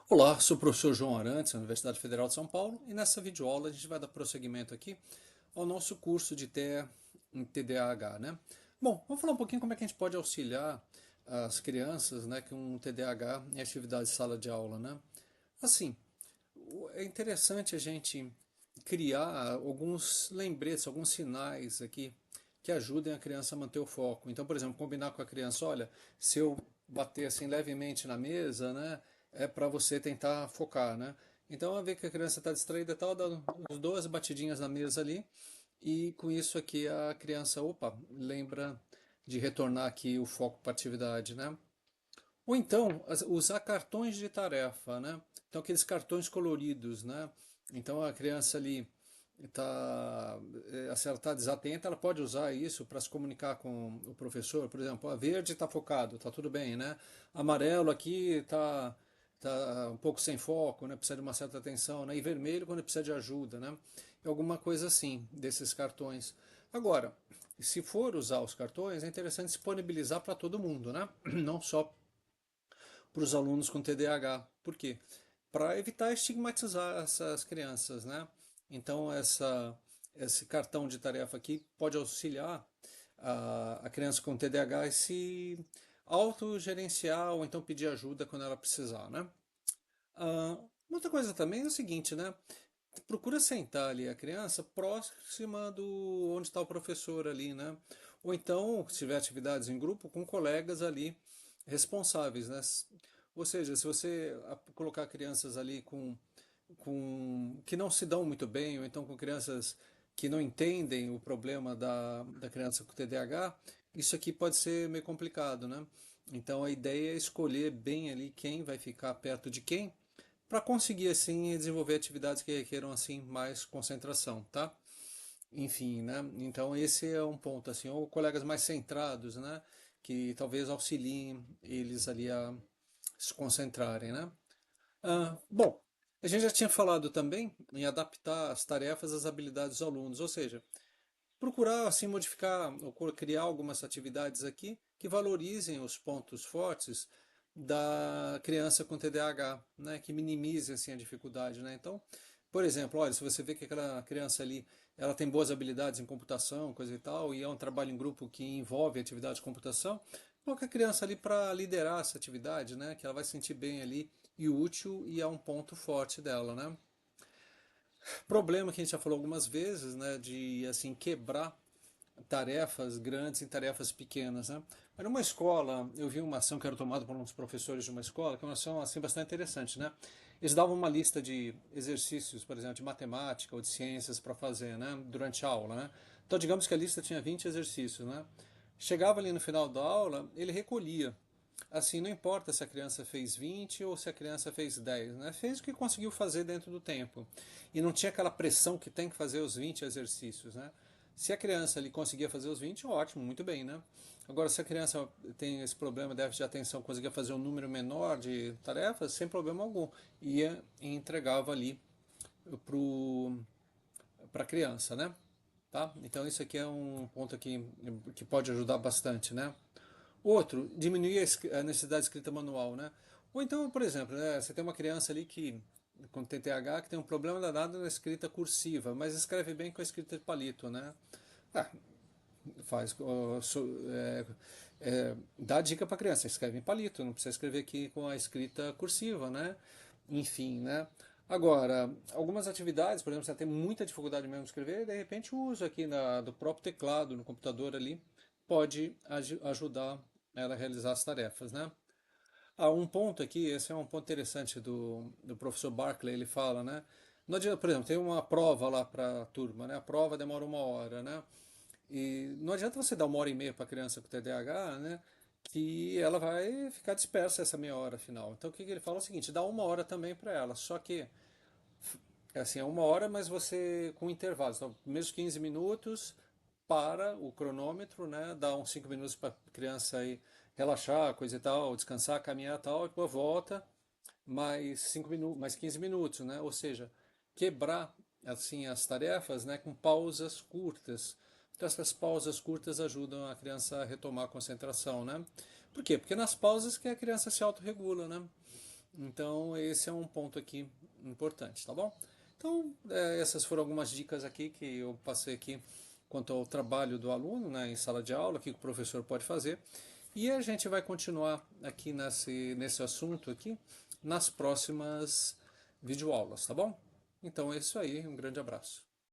Olá, sou o professor João Arantes, da Universidade Federal de São Paulo, e nessa videoaula a gente vai dar prosseguimento aqui ao nosso curso de TEA em TDAH, né? Bom, vamos falar um pouquinho como é que a gente pode auxiliar as crianças, né, com TDAH em atividades de sala de aula, né? Assim, é interessante a gente criar alguns lembretes, alguns sinais aqui que ajudem a criança a manter o foco. Então, por exemplo, combinar com a criança, olha, se eu bater assim levemente na mesa, né, é para você tentar focar, né? Então, a ver que a criança está distraída, e tal, dá uns duas batidinhas na mesa ali e com isso aqui a criança, opa, lembra de retornar aqui o foco para a atividade, né? Ou então, usar cartões de tarefa, né? Então, aqueles cartões coloridos, né? Então, a criança ali está, se ela está desatenta, ela pode usar isso para se comunicar com o professor. Por exemplo, a verde está focado, está tudo bem, né? Amarelo aqui tá um pouco sem foco, né? Precisa de uma certa atenção, né? E vermelho quando precisa de ajuda, né? Alguma coisa assim, desses cartões. Agora, se for usar os cartões, é interessante disponibilizar para todo mundo, né? Não só para os alunos com TDAH. Por quê? Para evitar estigmatizar essas crianças, né? Então, esse cartão de tarefa aqui pode auxiliar a criança com TDAH a se autogerenciar ou então pedir ajuda quando ela precisar, né? Uma outra coisa também é o seguinte, né? Procura sentar ali a criança próxima do onde está o professor ali, né? Ou então, se tiver atividades em grupo, com colegas ali responsáveis, né? Ou seja, se você colocar crianças ali com que não se dão muito bem, ou então com crianças que não entendem o problema da criança com TDAH, isso aqui pode ser meio complicado, né? Então a ideia é escolher bem ali quem vai ficar perto de quem para conseguir assim desenvolver atividades que requeram assim mais concentração, tá? Enfim, né? Então esse é um ponto assim, ou colegas mais centrados, né, que talvez auxiliem eles ali a se concentrarem, né? Bom, a gente já tinha falado também em adaptar as tarefas às habilidades dos alunos, ou seja, procurar assim modificar ou criar algumas atividades aqui que valorizem os pontos fortes da criança com TDAH, né, que minimizem assim a dificuldade, né? Então, por exemplo, olha, se você vê que aquela criança ali, ela tem boas habilidades em computação, coisa e tal, e é um trabalho em grupo que envolve atividade de computação, coloca a criança ali para liderar essa atividade, né, que ela vai se sentir bem ali e útil e é um ponto forte dela, né? Problema que a gente já falou algumas vezes, né, de assim quebrar tarefas grandes em tarefas pequenas, né? Mas numa escola, eu vi uma ação que era tomada por uns professores de uma escola, que é uma ação assim bastante interessante, né? Eles davam uma lista de exercícios, por exemplo, de matemática ou de ciências para fazer, né, durante a aula, né? Então, digamos que a lista tinha 20 exercícios, né? Chegava ali no final da aula, ele recolhia. Assim, não importa se a criança fez 20 ou se a criança fez 10, né? Fez o que conseguiu fazer dentro do tempo. E não tinha aquela pressão que tem que fazer os 20 exercícios, né? Se a criança ali conseguia fazer os 20, ótimo, muito bem, né? Agora, se a criança tem esse problema, déficit de atenção, conseguia fazer um número menor de tarefas, sem problema algum, ia e entregava ali para a criança, né? Tá? Então, isso aqui é um ponto aqui que pode ajudar bastante, né? Outro, diminuir a necessidade de escrita manual, né? Ou então, por exemplo, né, você tem uma criança ali que, com TTAH, que tem um problema danado na escrita cursiva, mas escreve bem com a escrita de palito, né? Ah, faz, dá dica para a criança, escreve em palito, não precisa escrever aqui com a escrita cursiva, né? Enfim, né? Agora, algumas atividades, por exemplo, você tem muita dificuldade mesmo de escrever, de repente o uso aqui do próprio teclado, no computador ali, pode ajudar ela a realizar as tarefas, né? Um ponto aqui, esse é um ponto interessante do professor Barclay, ele fala, né? Não adianta, por exemplo, tem uma prova lá para a turma, né? A prova demora uma hora, né? E não adianta você dar uma hora e meia para a criança com TDAH, né? Que ela vai ficar dispersa essa meia hora final. Então o que ele fala é o seguinte: dá uma hora também para ela. Só que é assim, é uma hora, mas você com intervalos. Então, primeiros 15 minutos para o cronômetro, né? Dá uns 5 minutos para a criança aí relaxar, coisa e tal, descansar, caminhar e tal, e depois volta mais 5 minutos, mais 15 minutos, né? Ou seja, quebrar assim as tarefas, né, com pausas curtas. Então essas pausas curtas ajudam a criança a retomar a concentração, né? Por quê? Porque nas pausas que a criança se autorregula, né? Então esse é um ponto aqui importante, tá bom? Então essas foram algumas dicas aqui que eu passei aqui quanto ao trabalho do aluno, né, em sala de aula, o que o professor pode fazer. E a gente vai continuar aqui nesse assunto aqui nas próximas videoaulas, tá bom? Então é isso aí, um grande abraço.